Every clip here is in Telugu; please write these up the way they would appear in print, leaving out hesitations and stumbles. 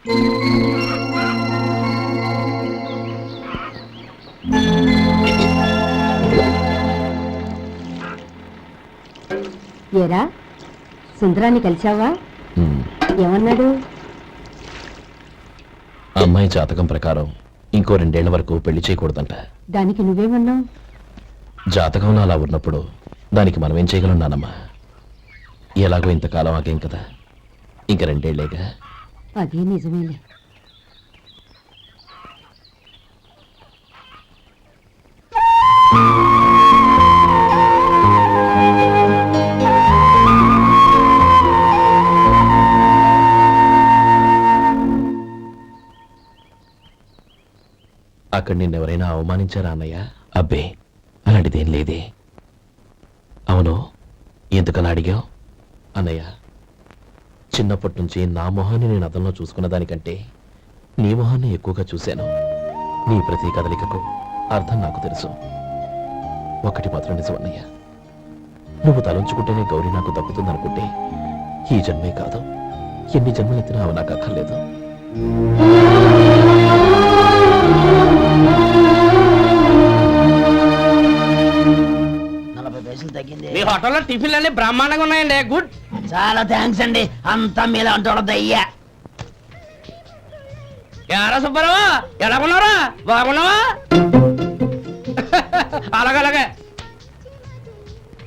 ఏరా సుందరాన్ని కలిశావా? ఏమన్నాడు? అమ్మాయి జాతకం ప్రకారం ఇంకో 2 ఏళ్ల వరకు పెళ్లి చేయకూడదంట. దానికి నువ్వేమన్నావు? జాతకంలో అలా ఉన్నప్పుడు దానికి మనం ఏం చేయగలం నానమ్మా? ఎలాగో ఇంతకాలం ఆగేం కదా, ఇంక 2 ఏళ్లేగా. అదే నిజమేలే. అక్కడ నిన్నెవరైనా అవమానించారా అన్నయ్య? అబ్బే, అలాంటిదేం లేదే. అవును, ఎందుకలా అడిగావు? అన్నయ్య, చిన్నప్పటి నుంచి నా మొహాన్ని నేను అద్దంలో చూసుకున్న దానికంటే నీ మొహాన్ని ఎక్కువగా చూశాను. నీ ప్రతి కదలికకు అర్థం నాకు తెలుసు. ఒకటి మాత్రం నిజం అన్నయ్య, నువ్వు తలంచుకుంటేనే గౌరీ నాకు దక్కుతుందనుకుంటే ఈ జన్మే కాదు, ఎన్ని జన్మలెత్తినా అవి నాకు అక్కర్లేదు. మీ హోటల్లో టిఫిన్లు అన్ని బ్రహ్మాండంగా ఉన్నాయండి. గుడ్, చాలా థ్యాంక్స్ అండి. అంతా మీలా అంటోడదయ్యా. ఎరా సుబ్బారావు, ఎలా ఉన్నారా? బాగున్నావా? అలాగే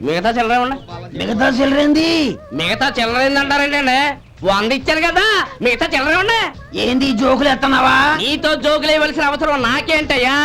మిగతా చిల్లర ఉన్నా. మిగతా చిల్లరేంది? మిగతా చిల్లరైంది అంటారండి అండి. 100 ఇచ్చాను కదా, మిగతా చిల్లర ఉన్నా. ఏంది జోకులు ఎత్తన్నావా? నీతో జోకులు ఇవ్వాల్సిన అవసరం నాకేంటయ్యా?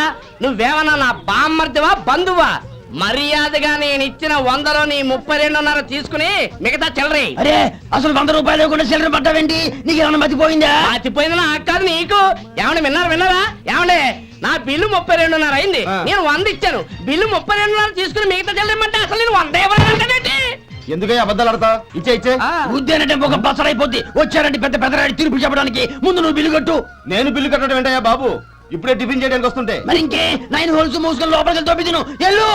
నువ్వేమన్నా నా బామ్మర్దివా, బంధువా? మర్యాదగా నేను ఇచ్చిన 100లో నీ 32.5 తీసుకుని మిగతా చిల్లరి. అరే, అసలు 100 రూపాయలు లేకుండా చిల్లర పడ్డావేంటి? నీకేమన్నా మతిపోయిందా? మర్చిపోయింది నాకు కాదు, నీకు. ఏమండి విన్నారా? ఏమండి, నా బిల్లు 32.5 అయింది. నేను 100 ఇచ్చాను. బిల్లు 32.5 తీసుకుని మిగతా చిల్లరమంటే అసలు నేను 100 ఇవ్వాలంటే ఎందుకయ్యా అబద్ధాలు ఆడతా? ఇచ్చే ఉద్యానంటే ఒక బసరైపోద్ది. వచ్చారంటే పెద్ద పెద్దరాడి తీర్పు చెప్పడానికి ముందు నువ్వు బిల్లు కట్టు. నేను బిల్లు కట్టడం ఏంటయ్యా బాబు? ఇప్పుడే టిఫిన్ చేయడానికి వస్తుంటే. మరి ఇంకే 9 హోల్స్ మూసుకొని లోపలికి తోపి తిను. ఎల్లు.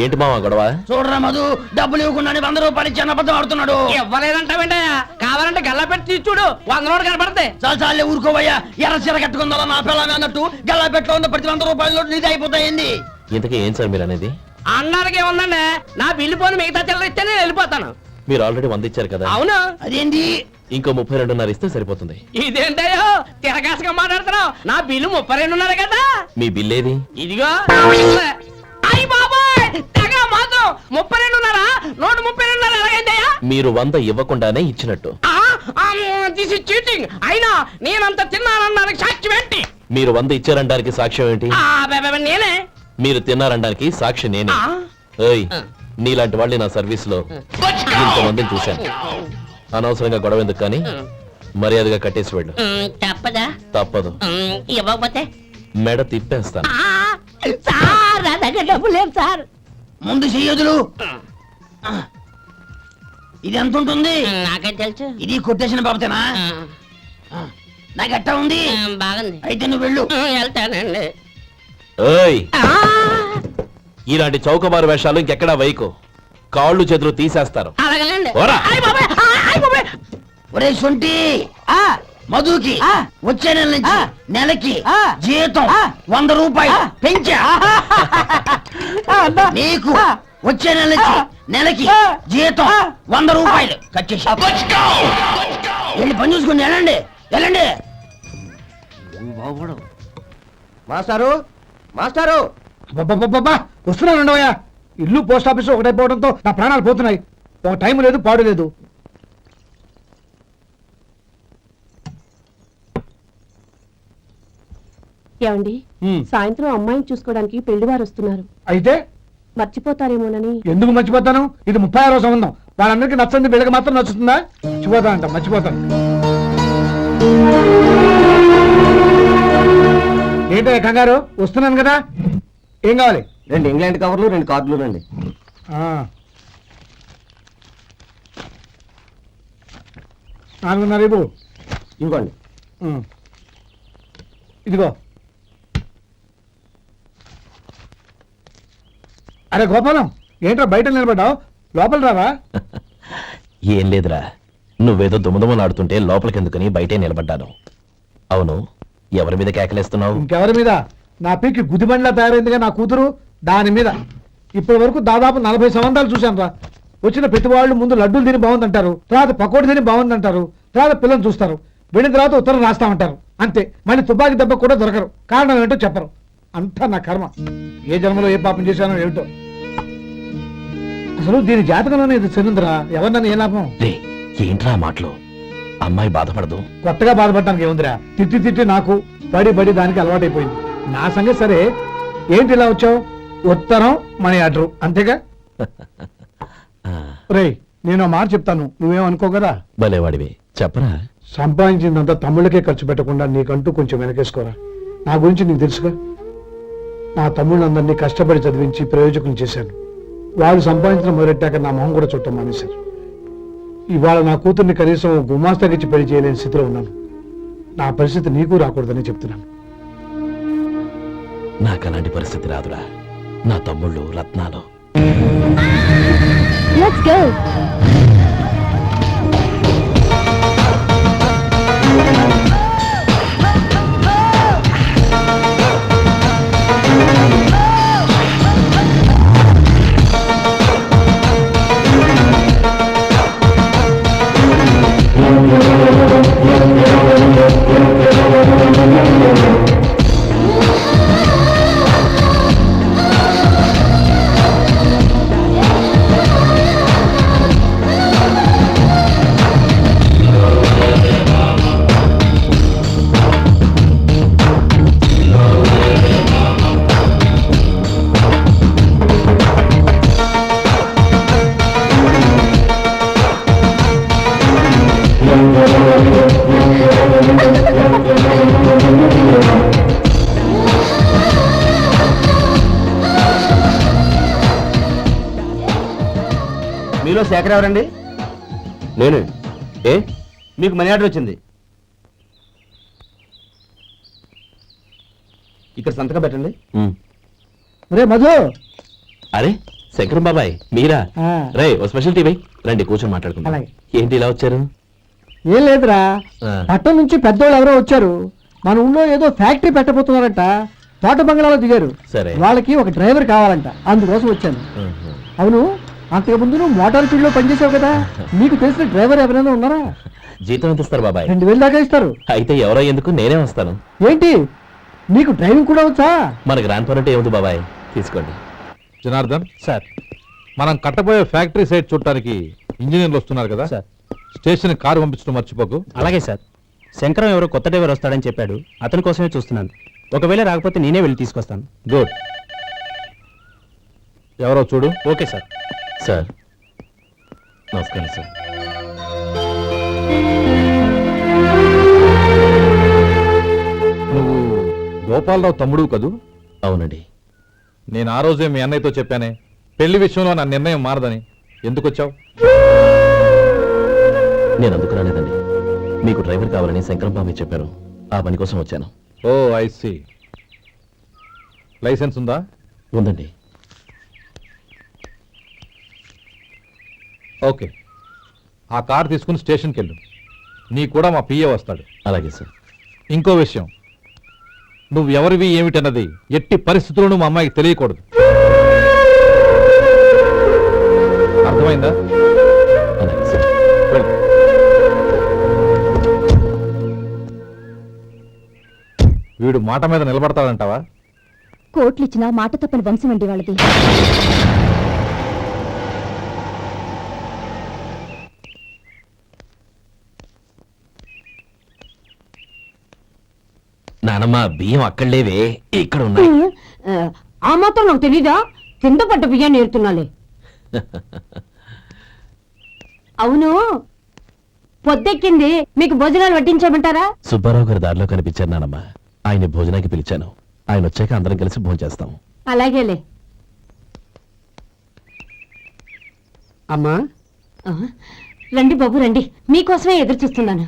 ఏంటి మావా గొడవ? చూడరా మధు, డబ్బులు ఇవ్వకుండానే 100 రూపాయలు ఇచ్చి అబద్ధం ఆడుతున్నాడు. ఇవ్వలేదంటావేంటయ్యా? కావాలంటే గల్లా పెట్టి తీసి చూడు, 100 నోటు కనపడతాయి. చాలే ఊరుకోవయ్యా. ఎర్ర చీర కట్టుకుందా నా పిల్లమే అన్నట్టు గల్లా పెట్టులో ఉన్న ప్రతి 100 రూపాయలు నీది అయిపోతాయింది. ఇంతకీ ఏం సార్ మీరు అనేది? అన్నారకి ఏముందండి, నా బిల్లు పోను మిగతా చిల్లర ఇస్తే నేను వెళ్ళిపోతాను. మీరు ఆల్రెడీ 100 ఇచ్చారు కదా. అవును. అదేంటి? ఇంకో 32.5 ఇస్తే సరిపోతుంది. ఇదేంటయ్యో తిరగాసుగా మాట్లాడుతున్నావు? నా బిల్లు 32.5 కదా. మీ బిల్ ఏది? ఇదిగో. అయ్య బాబాయ్, తెగ మాత్రం 32.5, 132.5 ఎలాగైందయ్యా? మీరు 100 ఇవ్వకుండానే ఇచ్చినట్టు. This is cheating. అయినా నేనంత తిన్నానన్నానికి సాక్ష్యం ఏంటి? మీరు 100 ఇచ్చారనడానికి సాక్ష్యం ఏంటి? నేనే. మీరు తిన్నారనడానికి సాక్షి నేనే. ఏయ్, నీలాంటి వాళ్ళని నా సర్వీస్ లో ఇంతమందిని చూశాను. అనవసరంగా గొడవ ఎందుకు కానీ మర్యాదగా కట్టేసి వెళ్ళు. తప్పదా? తప్పదు. ఇవ్వకపోతే మెడ తిప్పేస్తాను. సార్, నా దగ్గర డబ్బు లేదు సార్. ముందు చెయ్యదులు. ఇది ఎంత ఉంటుంది? నాకేం తెలుసు. ఇది కొట్టేసిన బాబతేనా? నాకు ఎట్టా ఉంది? బాగుంది. అయితే నువ్వు వెళ్ళు. వెళ్తానండి. ఏయ్, ఇలాంటి చౌకబారు వేషాలు ఇంకెక్కడా వైకు. కాళ్ళు చేతులు తీసేస్తారు. అలాగేనండి. ఓరా. ఒరే సొంటి, మధుకి వచ్చే నెల నుంచి నెలకి జీతం 100 రూపాయలు పెంచా. నీకు వచ్చే నెల నుంచి నెలకి జీతం 100 రూపాయలు కట్ చేసి వెళ్ళి పని చూసుకుని వెళ్ళండి. మాస్టారు, మాస్టారు, వస్తున్నానండవయ్యా. ఇల్లు పోస్ట్ ఆఫీస్ ఒకటైపోవడంతో నా ప్రాణాలు పోతున్నాయి. ఒక టైం లేదు, పాడు లేదు. ఏమండి, సాయంత్రం అమ్మాయిని చూసుకోవడానికి పెళ్లివారు వస్తున్నారు. అయితే మర్చిపోతారేమోనని. ఎందుకు మర్చిపోతాను? ఇది 36వ సంబంధం. వాళ్ళందరికీ నచ్చంది వీళ్ళకి మాత్రం నచ్చుతుందా? మర్చిపోతాను. ఏంటో కంగారు? వస్తున్నాను కదా. ఏం కావాలి? 2 ఇంగ్లాండ్ కవర్లు, 2 కార్డులు రండి. 4.5 ఇవ్వు. ఇవ్వండి. ఇదిగో. అరే గోపాలం, ఏంట్రా బయట నిలబడ్డావు? లోపల రావా? ఏం లేదురా, నువ్వేదో దుమదుమలాడుతుంటే లోపలికెందుకని బయటే నిలబడ్డాను. అవును, ఎవరి మీద కేకలేస్తున్నావు? ఇంకెవరి మీద? నా పీకి గుదిబండ్లా తయారైందిగా నా కూతురు, దాని మీద. ఇప్పటి వరకు దాదాపు 40 సంవత్సరాలు చూశాను రా. వచ్చిన ప్రతి వాళ్ళు ముందు లడ్డూలు తిని బాగుందంటారు, తర్వాత పకోడీ తిని బాగుందంటారు, తర్వాత పిల్లలు చూస్తారు, వెళ్ళిన తర్వాత ఉత్తరం రాస్తామంటారు, అంతే. మళ్ళీ తుపాకీ దెబ్బ కూడా దొరకరు. కారణం ఏంటో చెప్పరు. అంతా నా కర్మ. ఏ జన్మలో ఏ పాపం చేశానో ఏమిటో. అసలు దీని జాతకంలోనే ఇది చెందిందిరా. ఎవరినన్నా ఏ లాభం? రే, ఏంట్రా మాటలు? అమ్మాయి బాధపడదు. కొత్తగా బాధపడటానికి ఏముందిరా? తిట్టి తిట్టి నాకు బడి దానికి అలవాటైపోయింది. నా సంగతి సరే, ఏంటి ఇలా వచ్చావు? ఉత్తరం మనీ ఆర్డర్ అంతేగా? రే, నేను మాట చెప్తాను, నువ్వేమనుకో కదా. భలేవాడివి, చెప్పరా. సంపాదించిందంతా తమ్ముళ్ళకే ఖర్చు పెట్టకుండా నీకంటూ కొంచెం వెనకేసుకోరా. నా గురించి నీకు తెలుసుగా. నా తమ్ముళ్ళందరినీ కష్టపడి చదివించి ప్రయోజకులు చేశాను. వాళ్ళు సంపాదించిన మొదలెట్టాక నా మొహం కూడా చుట్టం మానేశారు. ఇవాళ నా కూతుర్ని కనీసం గుమాస్తాకిచ్చి పెళ్లి చేయలేని స్థితిలో ఉన్నాను. నా పరిస్థితి నీకు రాకూడదని చెప్తున్నాను. నాకు అలాంటి పరిస్థితి రాదురా. నా తమ్ముళ్ళు రత్నాలు. Let's go. మీలో శేఖర్ ఎవరండి? నేను. ఏ? మీకు మనీ ఆర్డర్ వచ్చింది. ఇక్కడ సంతకం పెట్టండి. రే మధు. అరే శంకరం బాబాయ్, మీరా? ఆ. రే, ఓ స్పెషల్ టీవీ రండి, కూర్చొని మాట్లాడుకుందాం. అలాగే. ఏంటి ఇలా వచ్చారు? ఏం లేదురా, ఆ. పట్టణం నుంచి పెద్దోళ్ళు ఎవరో వచ్చారు. మన ఊళ్ళో ఏదో ఫ్యాక్టరీ పెట్టబోతున్నారంట. తోట బంగ్లాలో దిగారు. సరే. వాళ్ళకి ఒక డ్రైవర్ కావాలంట, అందుకోసం వచ్చాను. ఆహా. అవును, అంతకు ముందు నువ్వు మోటార్ ఫీల్డ్ లో పనిచేసావు కదా, నీకు తెలిసిన డ్రైవర్ ఎవరైనా ఉన్నారా? జీతం ఎంత ఇస్తారు బాబాయ్? 2000 దాకా ఇస్తారు. అయితే ఎవరో ఎందుకు, నేనే వస్తాను. ఏంటి, నీకు డ్రైవింగ్ కూడా వచ్చా? మన గ్రాండ్ పర్ అంటే ఏముంది బాబాయ్, తీసుకోండి. జనార్దన్ సార్, మనం కట్టబోయే ఫ్యాక్టరీ సైట్ చూడటానికి ఇంజనీర్లు వస్తున్నారు కదా సార్. స్టేషన్ కారు పంపించడం మర్చిపోకు. అలాగే సార్. శంకరం ఎవరో కొత్త డ్రైవర్ వస్తాడని చెప్పాడు, అతని కోసమే చూస్తున్నాను. ఒకవేళ రాకపోతే నేనే వెళ్ళి తీసుకొస్తాను. గుడ్. ఎవరో చూడు. Okay sir. సార్ నమస్కారం సార్. నువ్వు గోపాలరావు తమ్ముడు కదూ? అవునండి. నేను ఆ రోజే మీ అన్నయ్యతో చెప్పానే, పెళ్లి విషయంలో నా నిర్ణయం మారదని. ఎందుకు వచ్చావు? నేను అందుకు రాలేదండి. మీకు డ్రైవర్ కావాలని శంకరం బాబాయ్ చెప్పారు, ఆ పని కోసం వచ్చాను. ఓ ఐ సీ. లైసెన్స్ ఉందా? ఉందండి. ఓకే, ఆ కార్ తీసుకుని స్టేషన్కి వెళ్ళు. నీ కూడా మా పిఏ వస్తాడు. అలాగే సార్. ఇంకో విషయం, నువ్వు ఎవరివి ఏమిటన్నది ఎట్టి పరిస్థితుల్లోనూ మా అమ్మాయికి తెలియకూడదు. అర్థమైందా? అలాగే సార్. వెళ్ళు. వీడు మాట మీద నిలబడతాడంటావా? కోట్లు ఇచ్చిన మాట తప్పని వంశం అండి వాళ్ళది. నానమ్మ, బియ్యం అక్కడ లేవే, ఇక్కడ ఉన్నాయి. ఆ మాత్రం నాకు తెలీదా? కింద పడ్డ బియ్యాన్ని ఏరుతున్నాలే. అవును, పొద్దెక్కింది, మీకు భోజనాలు వడ్డించమంటారా? సుబ్బారావు గారి దారిలో కనిపించారు నానమ్మ. ఆయన భోజనానికి పిలిచాను. ఆయన వచ్చాక అందరం కలిసి భోజనం చేస్తాం. అలాగేలే. అమ్మా, రండి బాబు రండి, మీకోసమే ఎదురు చూస్తున్నాను.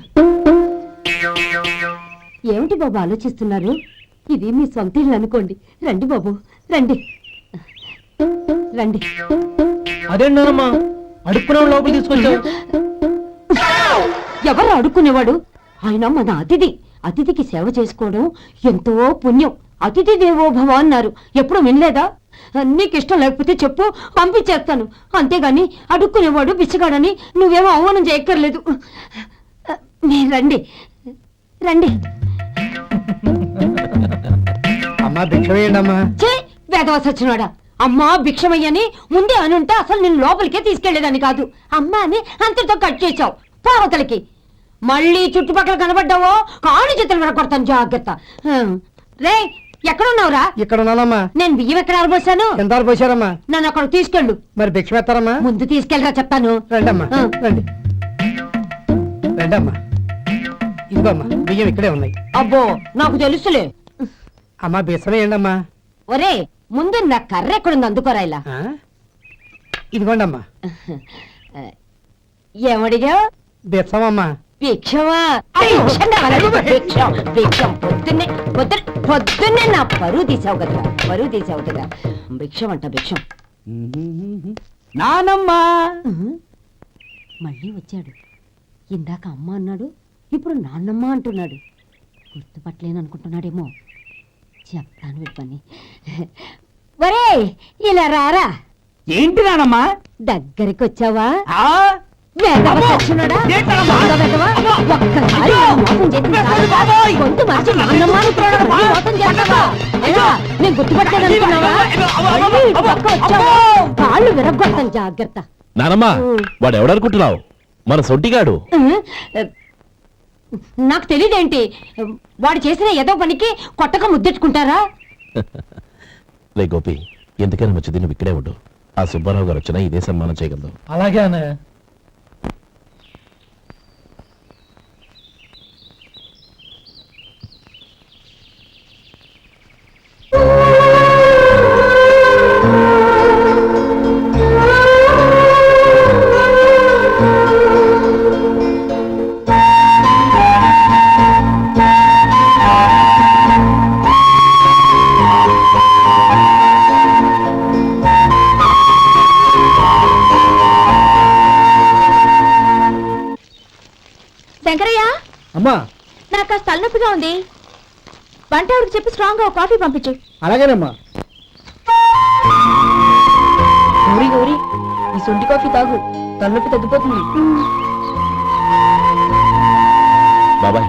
ఏమిటి బాబు ఆలోచిస్తున్నారు? ఇది మీ సొంత ఇల్లు అనుకోండి. రండి బాబు రండి రండి. అదేంటమ్మా అడుక్కునే లోపల తీసుకొచ్చావు? ఎవరు అడుక్కునేవాడు? ఆయన మన అతిథి, అతిథికి సేవ చేసుకోవడం ఎంతో పుణ్యం. అతిథి దేవో భవ అన్నారు, ఎప్పుడు వినలేదా? నీకు ఇష్టం లేకపోతే చెప్పు, పంపించేస్తాను. అంతేగాని అడుక్కునేవాడు బిచ్చగాడని నువ్వేమో అవమానం చేయక్కర్లేదు. మీరు రండి రండి. అమ్మా భిక్ష వేయండి అమ్మా. చే వేదవ సచ్చినోడా, అమ్మా భిక్షమయ్యని ముందే అనుంటే అసలు నేను లోపలికే తీసుకెళ్లేదని కాదు. అమ్మా అని అంతటితో కట్ చేశావు. పావతలకి మళ్ళీ చుట్టుపక్కల కనబడ్డావో కాళ్ళు చేతులు వినకొడతాను, జాగ్రత్త. రే ఎక్కడున్నావురా? ఇక్కడ ఉన్నానమ్మా. నేను బియ్యం ఎక్కడ ఆరబోసాను? ఎంత పోసారమ్మా? నన్ను అక్కడ తీసుకెళ్ళు. మరి భిక్ష పెడతారమ్మా? ముందు తీసుకెళ్ళరా చెప్తాను. రండమ్మా రండి. రండమ్మా, ఇదిగోమ్మా బియ్యం ఇక్కడే ఉన్నాయి. అబ్బో నాకు తెలుసులే. అమ్మా బిసం వేయండి అమ్మా. ఒరే ముందు నా కర్ర ఎక్కడుంది, అందుకోరా ఇలా. ఇదిగోండి అమ్మా. ఏమడిగా? బిసమమ్మా. భిక్షమా? భిక్షం కావాలా? భిక్షం భిక్షం. పొద్దున్నే నా పరువు తీసావు కదా, పరువు తీసావు కదా. భిక్షం అంట భిక్షం. నానమ్మా మళ్ళీ వచ్చాడు. ఇందాక అమ్మ అన్నాడు, ఇప్పుడు నాన్నమ్మ అంటున్నాడు. గుర్తుపట్టలేననుకుంటున్నాడేమో. చెప్తాను వీడి పని. ఒరే ఇలా రారా. ఏంటి నానమ్మా? దగ్గరికి వచ్చావా? ఆ? వేదవ సచ్చినోడా? ఏంటమ్మా? దొంగ వెధవ. ఒక్కసారి నన్ను మోసం చేసింది చాలు. గొంతు మార్చి నాన్నమ్మ అనుకున్నాడు, మళ్ళీ మోసం చేస్తావా? ఎలా? నేను గుర్తుపట్టలేదనుకున్నావా? మళ్ళీ ఇటు పక్క వచ్చావా? కాళ్ళు విరగ్గొడతాను, జాగ్రత్త. నానమ్మా, వాడు ఎవడనుకుంటున్నావు? మన సొంటిగాడు. నాకు తెలియదేంటి, వాడు చేసిన ఏదో పనికి కొట్టక ముద్దెట్టుకుంటారా? లే గోపి, ఎందుకైనా మంచిది నువ్వు ఇక్కడే ఉండు. ఆ సుబ్బారావు గారు వచ్చినా ఇదే సన్మానం చేయగలదు. అలాగే అన్నయ్య. శంకరయ్య, అమ్మా నాకు కాస్త తలనొప్పిగా ఉంది. వంట ఆవిడకి చెప్పి స్ట్రాంగ్ గా కాఫీ పంపించు. అలాగేనమ్మా. గౌరీ గౌరీ, ఈ సొంటి కాఫీ తాగు, తలనొప్పి తగ్గిపోతుంది. బాబాయ్,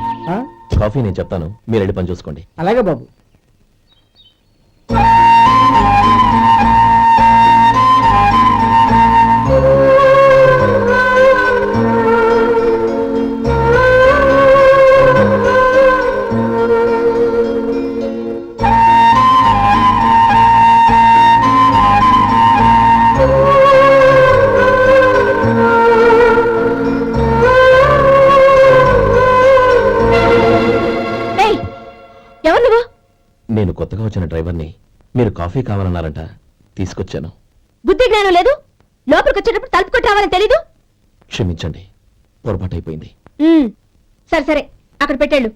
కాఫీ నేను చెప్తాను, మీరు వెళ్ళి పని చూసుకోండి. అలాగే బాబు. నేను కొత్తగా వచ్చిన డ్రైవర్ని. మీరు కాఫీ కావాలన్నారంట, తీసుకొచ్చాను. బుద్ధి జ్ఞానం లేదు. లోపలికి వచ్చేటప్పుడు తలుపు కొట్టి రావాలని తెలీదు. క్షమించండి, పొరపాటు అయిపోయింది. సరే సరే, అక్కడ పెట్టేళ్ళు.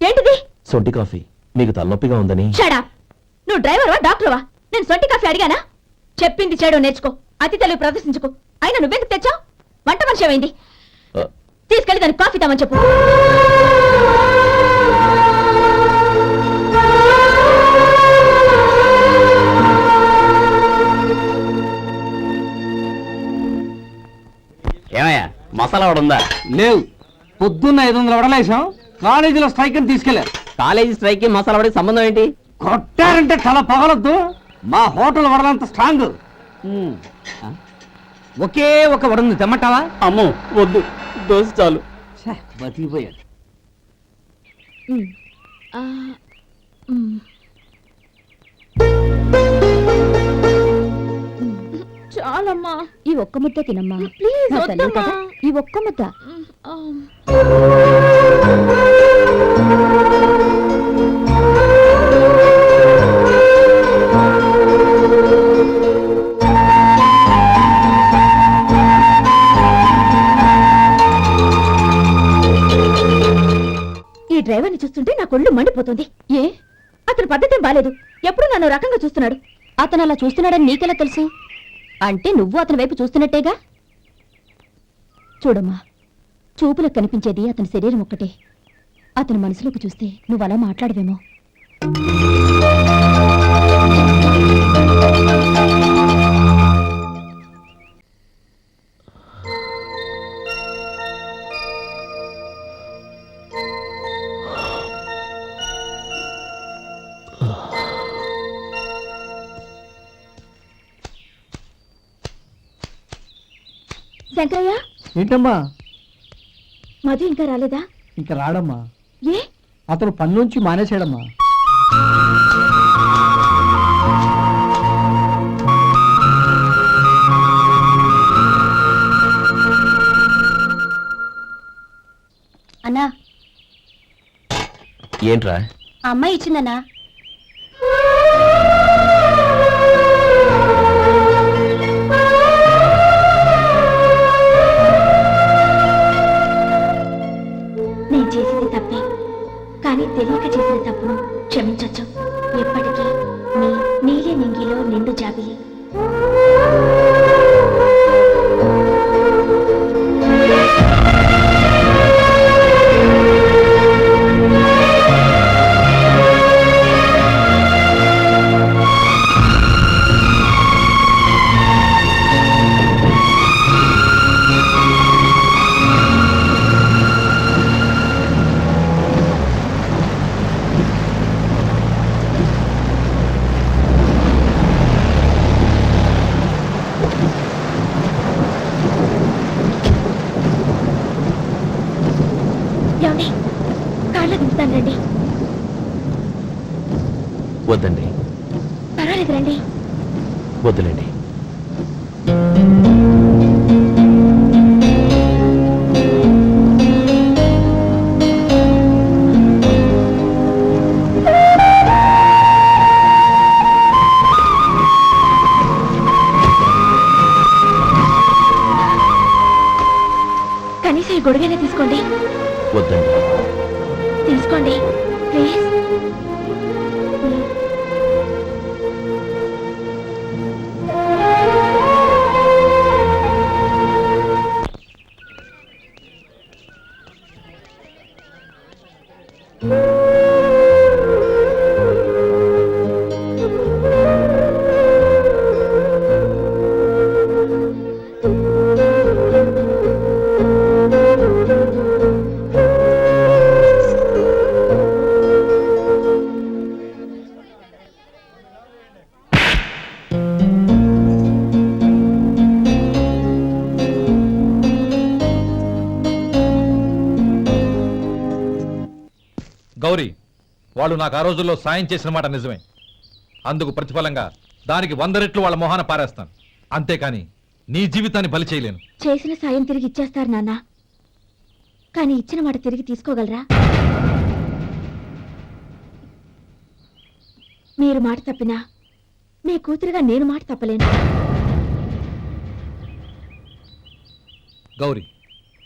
ఏంటిది? సొంటి కాఫీ. మీకు తలనొప్పిగా ఉందని. షడా, నువ్వు డ్రైవర్వా డాక్టర్వా? నేను సొంటి కాఫీ అడిగానా? చెప్పింది చేయడం నేర్చుకో, అతి తెలివి ప్రదర్శించుకో. అయినా నువ్వెందుకు తెచ్చావు? వంట మనిషి ఏమైంది? తీసుకెళ్ళి దానికి కాఫీ తామని చెప్పు. ఏమయ్యా, మసాలా వాడు ఉందా? లేవు. పొద్దున్న 500 వడలేసాం, కాలేజీలో స్ట్రైక్ అని తీసుకెళ్లారు. కాలేజీ స్ట్రైక్ కి మసాలా వాడికి సంబంధం ఏంటి? కొట్టారంటే తల పగలొద్దు. మా హోటల్ వడలంత స్ట్రాంగ్. ఒకే ఒక వడుంది, తెమ్మంటావా? అమ్మో వద్దు, దోశ చాలు. బతికిపోయాడు. చాలమ్మా, ఈ ఒక్క ముద్ద తినమ్మా ప్లీజ్. ఈ ఒక్క ముద్ద. నాకు ఒళ్ళు మండిపోతుంది. ఏ అతని పద్ధతి బాలేదు. ఎప్పుడు నన్ను రకంగా చూస్తున్నాడు. అతను అలా చూస్తున్నాడని నీకెలా తెలుసు? అంటే నువ్వు అతని వైపు చూస్తున్నట్టేగా. చూడమ్మా, చూపులకు కనిపించేది అతని శరీరం ఒక్కటే. అతని మనసులోకి చూస్తే నువ్వు అలా మాట్లాడవేమో. శంకరయ్య, ఏంటమ్మా మధు ఇంకా రాలేదా? ఇంకా రాడమ్మా. ఏ అతను పని నుంచి మానేశాడమ్మా. అన్నా, ఏంట్రా? ఆ అమ్మాయి ఇచ్చిందన్నా. నేను చేసింది తప్పే, కానీ తెలియక చేసిన తప్పును క్షమించొచ్చు. ఎప్పటికీ నీ నీలి నింగిలో నిండు జాబిలి. ఏమండి, కాళ్ళ దింపుతాను రండి. వద్దండి, పర్వాలేదు రండి. వద్దులేండి. కనీసం ఈ గొడుగైనా తీసుకోండి. వద్దండి. తీసుకోండి ప్లీజ్. గౌరీ, వాళ్ళు నాకు ఆ రోజుల్లో సాయం చేసిన మాట నిజమే. అందుకు ప్రతిఫలంగా దానికి 100 రెట్లు వాళ్ళ మొహాన పారేస్తాను. అంతేకాని నీ జీవితాన్ని బలి చేయలేను. చేసిన సాయం తిరిగి ఇచ్చేస్తారు నాన్న, కానీ ఇచ్చిన మాట తిరిగి తీసుకోగలరా? మీరు మాట తప్పినా మీ కూతురుగా నేను మాట తప్పలేను. గౌరీ,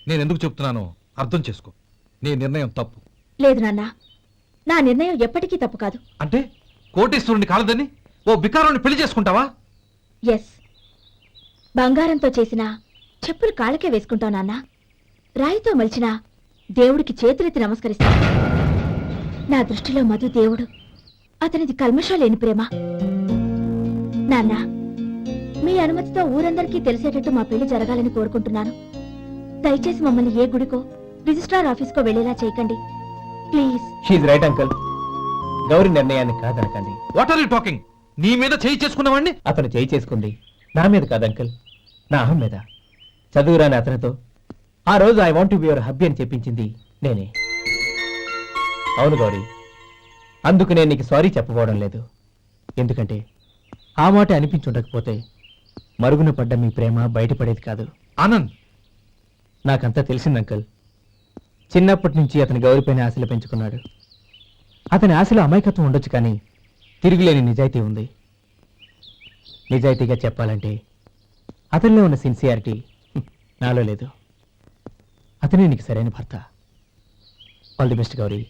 నేను ఎందుకు చెప్తున్నానో అర్థం చేసుకో. నీ నిర్ణయం తప్పు. లేదు నాన్న, నా నిర్ణయం ఎప్పటికీ తప్పు కాదు. అంటే కోటేశ్వరుని కాలదని ఓ బికారుని పెళ్లి చేసుకుంటావా? ఎస్, బంగారంతో చేసిన చెప్పులు కాళ్ళకే వేసుకుంటావు నాన్న. రాయితో మలిచిన దేవుడికి చేతులెత్తి నమస్కరిస్తా. నా దృష్టిలో మధు దేవుడు, అతనిది కల్మషం లేని ప్రేమ. నాన్న, మీ అనుమతితో ఊరందరికీ తెలిసేటట్టు మా పెళ్లి జరగాలని కోరుకుంటున్నాను. దయచేసి మమ్మల్ని ఏ గుడికో రిజిస్ట్రార్ ఆఫీస్కో వెళ్లేలా చేయకండి please. She's right uncle. Gowri నిర్ణయాన్ని కాదనకండి. What are you talking? నీ మీద చేయి చేసుకున్నవాడిని అతను చేయి చేసుకుంది నా మీద కాదు అంకుల్, నా అహం మీద. చదువురాని అతనితో ఆ రోజు I want to be your hubby అని చెప్పించింది నేనే. అవును గౌరీ, అందుకు నేను నీకు సారీ చెప్పబోవడం లేదు. ఎందుకంటే ఆ మాట అనిపించుండకపోతే మరుగున పడ్డ మీ ప్రేమ బయటపడేది కాదు. ఆనంద్, నాకంతా తెలిసింది అంకుల్. చిన్నప్పటి నుంచి అతని గౌరీపైన ఆశలు పెంచుకున్నాడు. అతని ఆశలో అమాయకత్వం ఉండొచ్చు, కానీ తిరుగులేని నిజాయితీ ఉంది. నిజాయితీగా చెప్పాలంటే అతనిలో ఉన్న సిన్సియారిటీ నాలో లేదు. అతనే నీకు సరైన భర్త. All the best Gauri.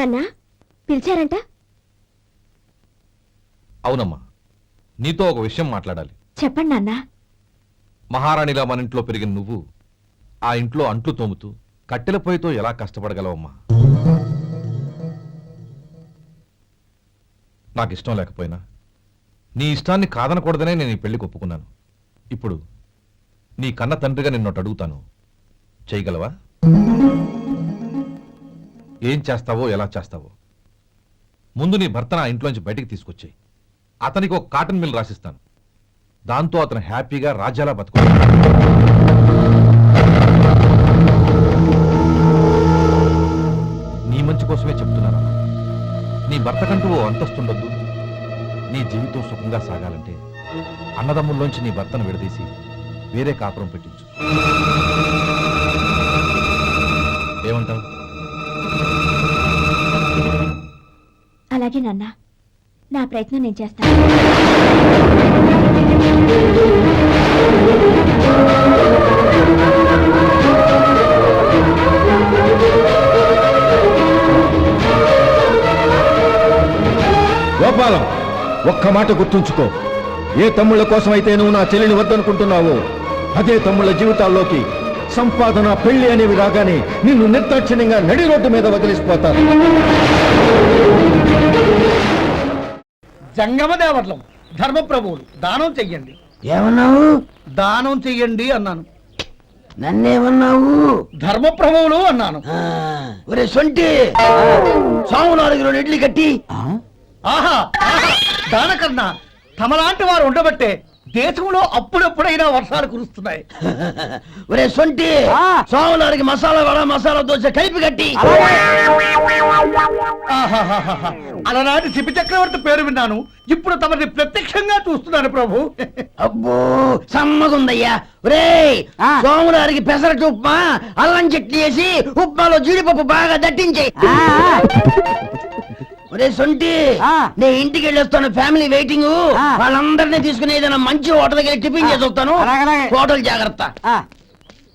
నాన్న పిలిచారంట? అవునమ్మా, నీతో ఒక విషయం మాట్లాడాలి. చెప్పండి నాన్న. మహారాణిలా మన ఇంట్లో పెరిగిన నువ్వు ఆ ఇంట్లో అంట్లు తోముతూ కట్టెల పొయ్యితో ఎలా కష్టపడగలవమ్మా? నాకు ఇష్టం లేకపోయినా నీ ఇష్టాన్ని కాదనకూడదనే నేను ఈ పెళ్లికి ఒప్పుకున్నాను. ఇప్పుడు నీ కన్న తండ్రిగా నిన్నొకటి అడుగుతాను, చేయగలవా? ఏం చేస్తావో ఎలా చేస్తావో ముందు నీ భర్తను ఆ ఇంట్లోంచి బయటికి తీసుకొచ్చేయి. అతనికి ఒక కాటన్ మిల్ రాసిస్తాను. దాంతో అతను హ్యాపీగా రాజ్యాలా బతుకుతాడు. నీ మంచి కోసమే చెప్తున్నాను. నీ భర్తకంటూ ఓ అంతస్తుండొద్దు. నీ జీవితం సుఖంగా సాగాలంటే అన్నదమ్ముల్లోంచి నీ భర్తను విడదీసి వేరే కాపురం పెట్టించు. ఏమంటావు? అలాగే నాన్న, నా ప్రయత్నం నేను చేస్తాను. గోపాలం, ఒక్క మాట గుర్తుంచుకో. ఏ తమ్ముళ్ళ కోసం అయితే నువ్వు నా చెల్లిని వద్దనుకుంటున్నావో అదే తమ్ముళ్ళ జీవితాల్లోకి సంపాదన, పెళ్లి అనేవి రాగానే నిన్ను నిర్దాక్షిణ్యంగా నడి రోడ్డు మీద వదిలిసిపోతారు. జంగమదేవర్లం, ధర్మప్రభువులు, దానం చెయ్యండి. ఏమన్నావు? దానం చెయ్యండి అన్నాను. నన్నేమన్నావు? ధర్మప్రభువులు అన్నాను. ఒరే సొంటి, సాము 4 ఇడ్లీ కట్టి. ఆహా, దానకన్నా తమలాంటి వారు ఉండబట్టే దేశంలో అప్పుడెప్పుడైనా వర్షాలు కురుస్తున్నాయి. ఒరే సొంటి, సాము 4 మసాలా వడ, మసాలా దోశ కలిపి కట్టి. ఆహాహాహా. అలనాటి శిపి చక్రవర్తి పేరు విన్నాను, ఇప్పుడు తమని ప్రత్యక్షంగా చూస్తున్నాను ప్రభు. అబ్బో సమ్మగుందయ్యా. ఒరే సోములారికి పెసరట్టు ఉప్మా, అల్లం చట్నీ వేసి ఉప్మాలో జీడిపప్పు బాగా దట్టించే. ఒరే సొంటి, నే ఇంటికి వెళ్ళొస్తాను, ఫ్యామిలీ వెయిటింగ్. వాళ్ళందరినీ తీసుకుని ఏదైనా మంచి హోటల్ దగ్గర టిఫిన్ చేసి వస్తాను. హోటల్ జాగ్రత్త.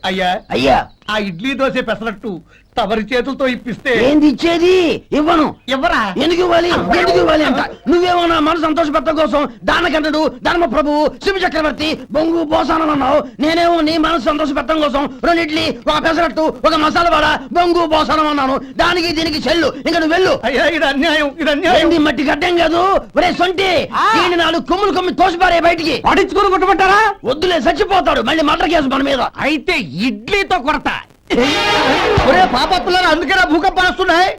అయ్యా అయ్యా, ఆ ఇడ్లీ దోశ పెసరట్టు తమరి చేతులతో ఇప్పిస్తే. ఏంది ఇచ్చేది? ఇవ్వను. ఎవరా? ఎందుకు ఇవ్వాలి? ఎందుకు ఇవ్వాలి అంట? నువ్వేమన్నా మన సంతోషపెట్టడం కోసం దానకంటుడు, ధర్మ ప్రభువు, శివ చక్రవర్తి, బొంగు బోసానం అన్నావు. నేనేమో నీ మనసు సంతోషపెట్టడం కోసం 2 ఇడ్లీ, ఒక పెసరట్టు, ఒక మసాలా వడ, బొంగు బోసానం అన్నాను. దానికి దీనికి చెల్లు. ఇంకా నువ్వు వెళ్ళు. అయ్యా ఇది అన్యాయం, ఇది అన్యాయం. ఏంది మట్టి గడ్డం కాదు. ఒరే సొంటి, దీన్ని 4 కొమ్ములు కొమ్మి తోసిపారే బయటికి. పడించుకొని కొట్టమంటారా? వద్దులే, చచ్చిపోతాడు. మళ్ళీ మర్డర్ కేసు మన మీద. అయితే ఇడ్లీతో కొడతా. ఒరే పాపత్తులారా, అందుకేనా భూకంపాలు వస్తున్నాయి?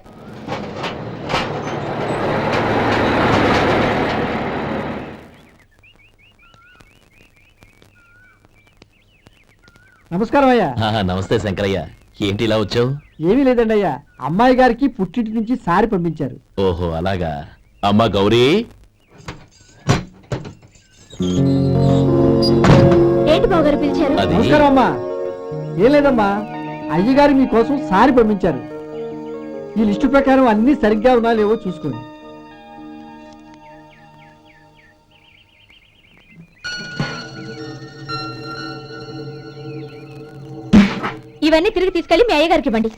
నమస్కారం అయ్యా. నమస్తే శంకరయ్య, ఏంటి ఇలా వచ్చావు? ఏమీ లేదండి అయ్యా, అమ్మాయి గారికి పుట్టింటి నుంచి సారి పంపించారు. ఓహో అలాగా. అమ్మా గౌరీ. ఏంటి బావగారు పిలిచారు? అది నమస్కారం అమ్మా. ఏం లేదమ్మా, అయ్యగారు మీకోసం సారి పంపించారు. ఈ లిస్టు ప్రకారం అన్ని సరిగ్గా ఉన్నా లేవో చూసుకోండి. ఇవన్నీ తిరిగి తీసుకెళ్లి మీ అయ్యగారికి ఇవ్వండి.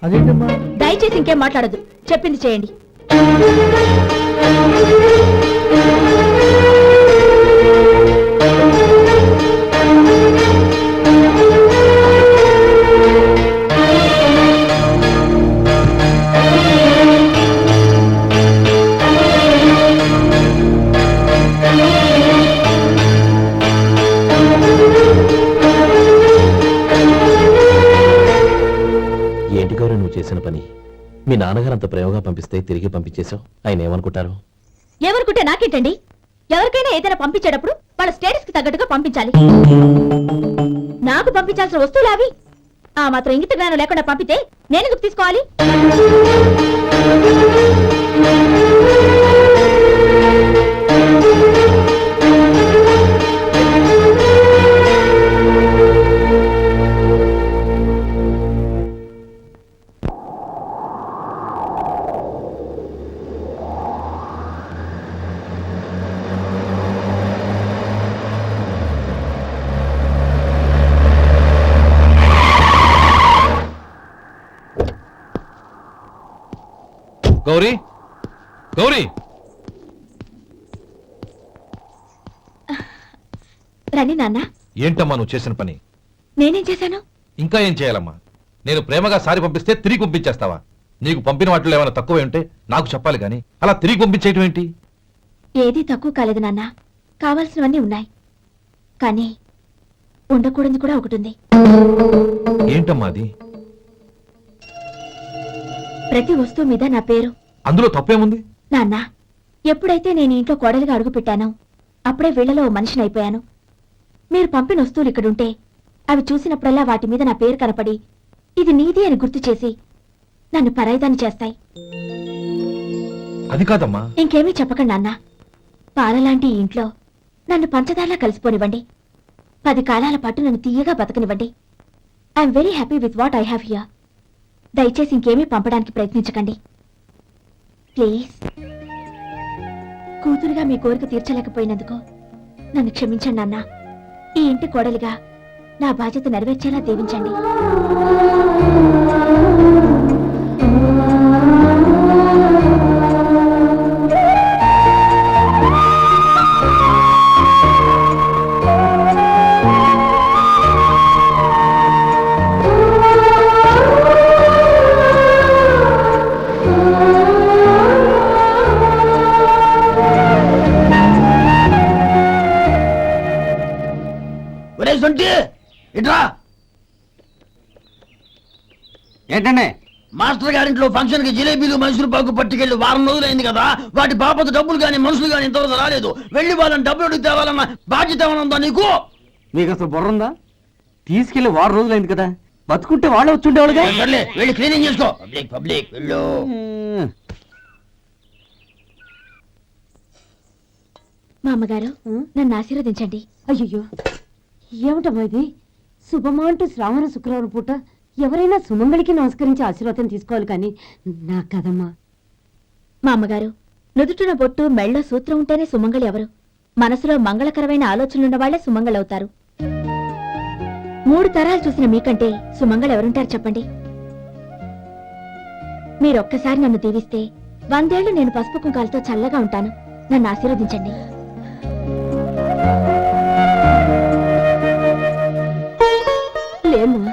అదేంటమ్మా? దయచేసి ఇంకేం మాట్లాడదు, చెప్పింది చేయండి. ఏంటి గౌరీ నువ్వు చేసిన పని? మీ నాన్నగారు అంత ప్రేమగా పంపిస్తే తిరిగి పంపించేశావు. ఆయన ఏమనుకుంటారు? ఎవరుకుంటే నాకేంటండి? ఎవరికైనా ఏదైనా పంపించేటప్పుడు వాళ్ళ స్టేటస్ కి తగ్గట్టుగా పంపించాలి. నాకు పంపించాల్సిన వస్తువులు అవి. ఆ మాత్రం ఇంగిత జ్ఞానం లేకుండా పంపితే నేనెందుకు తీసుకోవాలి? గౌరీ గౌరీ రండి నాన్న. ఏంటమ్మా నువ్వు చేసిన పని? నేనేం చేశాను? ఇంకా ఏం చేయాలమ్మా? నేను ప్రేమగా సారి పంపిస్తే తిరిగి పంపించేస్తావా? నీకు పంపిన వాటిలో ఏమైనా తక్కువ ఉంటే నాకు చెప్పాలి కానీ అలా తిరిగి పంపించేయటం ఏంటి? ఏదీ తక్కువ కాలేదు నాన్న. కావాల్సినవన్నీ ఉన్నాయి, కానీ ఉండకూడదు కూడా ఒకటి ఉంది. ఏంటమ్మా అది? ప్రతి వస్తువు మీద నా పేరు. అందులో తప్పేముంది? నాన్న, ఎప్పుడైతే నేను ఇంట్లో కోడలిగా అడుగు పెట్టానో అప్పుడే వీళ్లలో ఓ మనిషిని అయిపోయాను. మీరు పంపిన వస్తువులు ఇక్కడుంటే అవి చూసినప్పుడల్లా వాటి మీద నా పేరు కనపడి ఇది నీది అని గుర్తు చేసి నన్ను పరాయిదాన్ని చేస్తాయి. అది కాదమ్మా. ఇంకేమీ చెప్పకండి నాన్న. పాలలాంటి ఈ ఇంట్లో నన్ను పంచదారలా కలిసిపోనివ్వండి. 10 కాలాల పాటు నన్ను తీయగా బతకనివ్వండి. I'm very happy with what I have here. దయచేసి ఇంకేమీ పంపడానికి ప్రయత్నించకండి ప్లీజ్. కూతురుగా మీ కోరిక తీర్చలేకపోయినందుకు నన్ను క్షమించండి నాన్న. ఈ ఇంటి కోడలిగా నా బాధ్యత నెరవేర్చేలా దీవించండి. ఒరే సొంటి ఇట్రా. ఏంటండి? మాస్టర్ గారింట్లో ఫంక్షన్ కి జిలేబీలు మైసూరు పాకు పట్టుకెళ్ళి వారం రోజులైంది కదా. వాటి బాపత డబ్బులు కానీ మనుషులు కానీ ఇంతవరకు రాలేదు. వెళ్ళి వాళ్ళని డబ్బులు అడిగి తేవాలన్న బాధ్యత ఏమన్నా నీకు? మీకు అసలు బుర్ర ఉందా? తీసుకెళ్లి 6 రోజులైంది కదా, బతుకుంటే వాళ్ళే వచ్చుండేవాళ్ళుగా. సర్లే వెళ్ళి క్లీనింగ్ చేసుకో. పబ్లిక్ పబ్లిక్ వెళ్ళు. మా అమ్మగారు నన్ను ఆశీర్వదించండి. అయ్యో ఏమిటమ్మా ఇది? శుభమా అంటూ శ్రావణ శుక్రవారం పూట ఎవరైనా సుమంగళికి నమస్కరించి ఆశీర్వాదం తీసుకోవాలి కానీ నా కదమ్మా. మా అమ్మగారు, నుదుటిన బొట్టు మెళ్ళో సూత్రం ఉంటేనే సుమంగళి ఎవరు? మనసులో మంగళకరమైన ఆలోచనలున్న వాళ్లే సుమంగళవుతారు. 3 తరాలు చూసిన మీకంటే సుమంగళ ఎవరుంటారు చెప్పండి? మీరొక్కసారి నన్ను దీవిస్తే 100 ఏళ్లు నేను పసుపు కుంకాలతో చల్లగా ఉంటాను. నన్ను ఆశీర్వదించండి. లేమ్మా,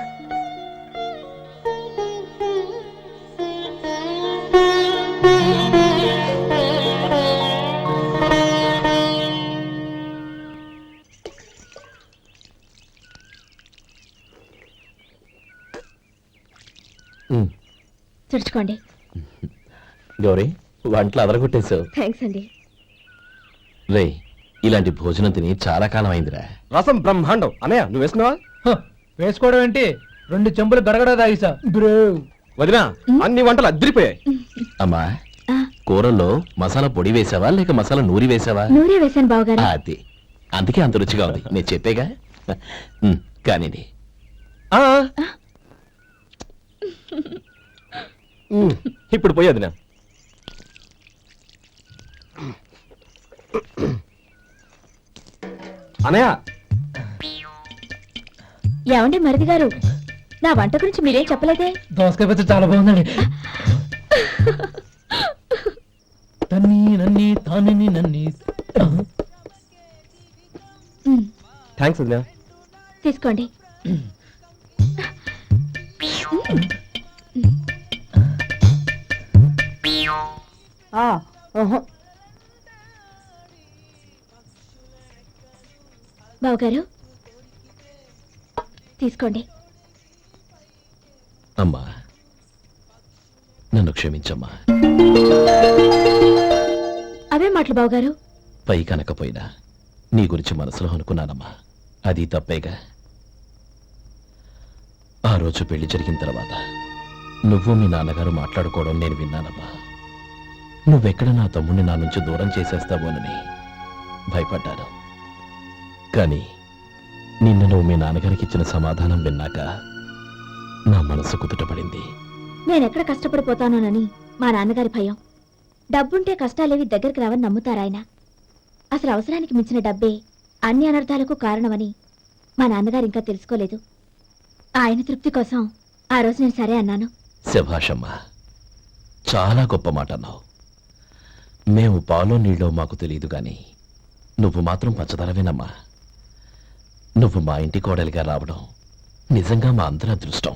తుడుచుకోండి. గౌరీ వంటలు అదరగొట్టేశావు. థ్యాంక్స్ అండి. రే ఇలాంటి భోజనం తిని చాలా కాలం అయిందిరా. రసం బ్రహ్మాండం. అన్నయ్య నువ్వు వేసినావా? వేసుకోవడం ఏంటి? 2 చెంబులు గడగడ తాగిసా బ్రో. వదినా అన్ని వంటలు అద్దరిపోయాయి. అమ్మా ఆ, కూరల్లో మసాలా పొడి వేసావా లేక మసాలా నూరి వేసావా? నూరే వేశాను బావగారు. అది అందుకే అంత రుచిగా ఉంది. నేను చెప్పేగా. కానివ్వండి. ఇప్పుడు పోయి వదినా. అన్నయ్య ఏమండి మరిది గారు, నా వంట గురించి మీరేం చెప్పలేదే? దోసకాయ పచ్చడి చాలా బాగుందండి. తన్ని నన్ని తాని నన్ని. థ్యాంక్స్ వదినా. తీసుకోండి. బావగారు తీసుకోండి. అమ్మా నన్ను క్షమించమ్మా. అవే మాటలు బావగారు. పై కనకపోయినా నీ గురించి మనసులో అనుకున్నానమ్మా. అది తప్పేగా. ఆ రోజు పెళ్లి జరిగిన తర్వాత నువ్వు మీ నాన్నగారు మాట్లాడుకోవడం నేను విన్నానమ్మా. నువ్వెక్కడ నా తమ్ముడిని నా నుంచి దూరం చేసేస్తావోనని భయపడ్డాను. కానీ నిన్న నువ్వు మీ నాన్నగారికి ఇచ్చిన సమాధానం విన్నాక నా మనసు కుదుటపడింది. నేనెక్కడ కష్టపడిపోతానోనని మా నాన్నగారి భయం. డబ్బుంటే కష్టాలేవి దగ్గరికి రావని నమ్ముతారాయన. అసలు అవసరానికి మించిన డబ్బే అన్ని అనర్థాలకు కారణమని మా నాన్నగారు ఇంకా తెలుసుకోలేదు. ఆయన తృప్తి కోసం ఆ రోజు నేను సరే అన్నాను. శభాషమ్మా. చాలా గొప్ప మాట అన్నావు. మేము పాలో నీళ్ళో మాకు తెలియదు గాని నువ్వు మాత్రం పంచదారవేనమ్మా. నువ్వు మా ఇంటి కోడలిగా రావడం నిజంగా మా అందరి అదృష్టం.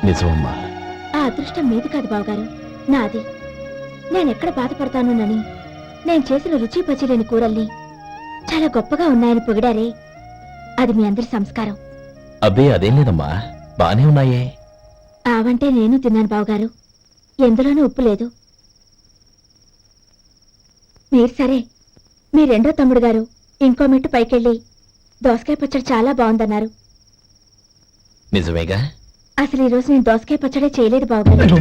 నిజమమ్మా. ఆ అదృష్టం మీది కాదు బావగారు, నాది. నేనెక్కడ బాధపడతానోనని నేను చేసిన రుచి పచిలేని కూరల్ని చాలా గొప్పగా ఉన్నాయని పొగిడారే, అది మీ అందరి సంస్కారం. అబ్బే అదేం లేదమ్మా, బానే ఉన్నాయే. ఆవంటే నేను తిన్నాను బావగారు, ఎందులోనూ ఉప్పు లేదు. మీరు సరే, మీ రెండో తమ్ముడు గారు ఇంకో మెట్టు పైకెళ్ళి దోసకాయ పచ్చడి చాలా బాగుందన్నారు. నిజమేగా? అసలు ఈరోజు నేను దోసకాయ పచ్చడే చేయలేదు బావగారు.